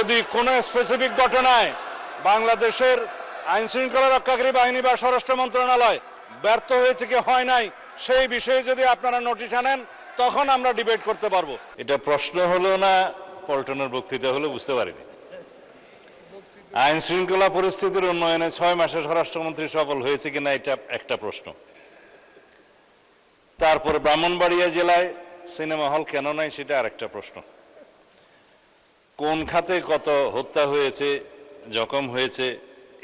যদি কোনো স্পেসিফিক ঘটনায় বাংলাদেশের আইন শৃঙ্খলা রক্ষাকারী বাহিনী বা স্বরাষ্ট্র মন্ত্রণালয় ব্যর্থ হয়েছে কি হয় নাই সেই বিষয়ে যদি আপনারা নোটিশ আনেন তখন আমরা ডিবেট করতে পারবো। এটা প্রশ্ন হলো না পল্টনের বক্তৃতা হলো বুঝতে পারিনি। আইন শৃঙ্খলা পরিস্থিতির উন্নয়নে 6 মাসে স্বরাষ্ট্রমন্ত্রী সফল হয়েছে কিনা এটা একটা প্রশ্ন। তারপরে ব্রাহ্মণবাড়িয়া জেলায় সিনেমা হল কেন নাই সেটা আরেকটা প্রশ্ন। কোন খাতে কত হত্যা হয়েছে, জখম হয়েছে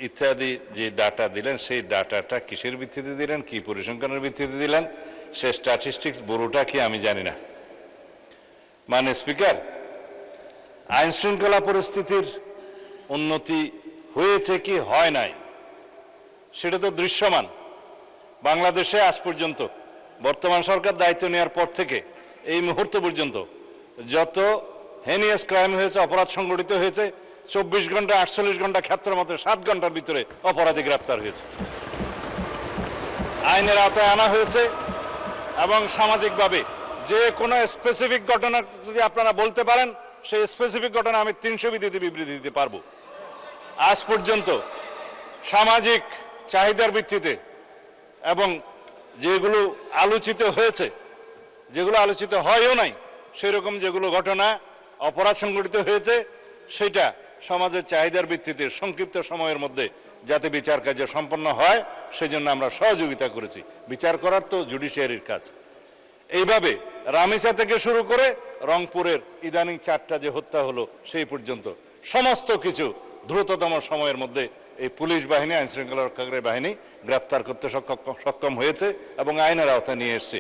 ইত্যাদি যে ডাটা দিলেন সেই ডাটাটা কিসের ভিত্তিতে দিলেন, কি পরিসংখ্যানের ভিত্তিতে দিলেন, সে স্ট্যাটিস্টিক্স বড়টা কি আমি জানি না। মানে স্পিকার, আইন শৃঙ্খলা পরিস্থিতির উন্নতি হয়েছে কি হয় নাই সেটা তো দৃশ্যমান। বাংলাদেশে আজ পর্যন্ত বর্তমান সরকার দায়িত্ব নেওয়ার পর থেকে এই মুহূর্ত পর্যন্ত যত হেনিয়াস ক্রাইম হয়েছে, অপরাধ সংগঠিত হয়েছে, 24 ঘন্টা 48 ঘন্টা ক্ষেত্রের মধ্যে 7 ঘন্টার ভিতরে অপরাধী গ্রেপ্তার হয়েছে, আইনের আওতায় আনা হয়েছে। এবং সামাজিকভাবে যে কোনো স্পেসিফিক ঘটনা যদি আপনারা বলতে পারেন সেই স্পেসিফিক ঘটনা আমি 300 বিবৃতি দিতে পারবো। আজ পর্যন্ত সামাজিক চাহিদার ভিত্তিতে এবং যেগুলো আলোচিত হয়েছে, যেগুলো আলোচিত হয়ও নাই, সেরকম যেগুলো ঘটনা অপরাধ সংগঠিত হয়েছে সেটা সমাজের চাহিদার ভিত্তিতে সংক্ষিপ্ত সময়ের মধ্যে যাতে বিচার কার্য সম্পন্ন হয় সেজন্য আমরা সহযোগিতা করেছি। বিচার করার তো জুডিশিয়ারির কাজ। এইভাবে রামিসা থেকে শুরু করে রংপুরের ইদানিং 4টা যে হত্যা হলো সেই পর্যন্ত সমস্ত কিছু দ্রুততম সময়ের মধ্যে এই পুলিশ বাহিনী, আইন শৃঙ্খলা রক্ষাকারী বাহিনী গ্রেফতার করতে সক্ষম হয়েছে এবং আইনের আওতায় নিয়ে এসছে।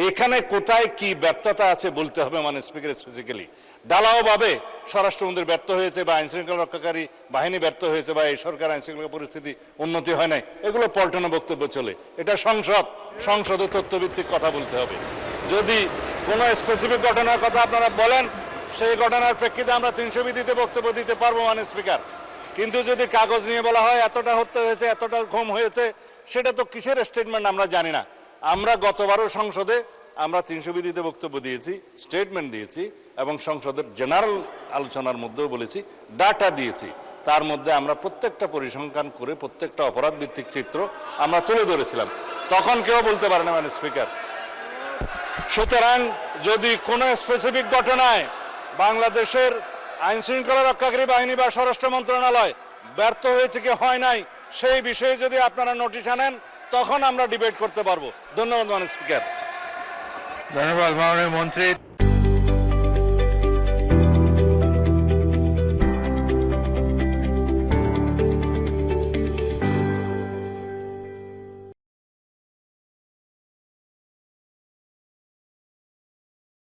এখানে কোথায় কি ব্যর্থতা আছে বলতে হবে, মানে স্পিকার স্পেসিফিক্যালি ডালাওভাবে স্বরাষ্ট্রমন্ত্রী ব্যর্থ হয়েছে বা আইন শৃঙ্খলা রক্ষাকারী বাহিনী ব্যর্থ হয়েছে বা এই সরকার আইন শৃঙ্খলা পরিস্থিতি উন্নতি হয় নাই, এগুলো পল্টনে বক্তব্য চলে। এটা সংসদে তথ্যভিত্তিক কথা বলতে হবে। যদি কোনো স্পেসিফিক ঘটনার কথা আপনারা বলেন সেই ঘটনার প্রেক্ষিতে আমরা 300 বিধিতে বক্তব্য দিতে পারবো মানে স্পিকার। কিন্তু যদি কাগজ নিয়ে বলা হয় এতটা হত্যা হয়েছে, এতটা খুন হয়েছে, সেটা তো কিসের স্টেটমেন্ট আমরা জানি না। আমরা গতবারও সংসদে আমরা 300 বিধিতে বক্তব্য দিয়েছি, স্টেটমেন্ট দিয়েছি এবং সংসদের জেনারেল আলোচনার মধ্যেও বলেছি, ডাটা দিয়েছি। তার মধ্যে আমরা প্রত্যেকটা পরিসংখ্যান করে প্রত্যেকটা অপরাধ ভিত্তিক চিত্র আমরা তুলে ধরেছিলাম। তখন কেউ বলতে পারে না মানে স্পিকার। সুতরাং যদি কোনো স্পেসিফিক ঘটনায় বাংলাদেশের আইন শৃঙ্খলা রক্ষাকারী বাহিনী বা স্বরাষ্ট্র মন্ত্রণালয় ব্যর্থ হয়েছে কি হয় নাই সেই বিষয়ে যদি আপনারা নোটিশ আনেন তখন আমরা ডিবেট করতে পারবো। ধন্যবাদ মাননীয় স্পিকার। ধন্যবাদ মাননীয় মন্ত্রী।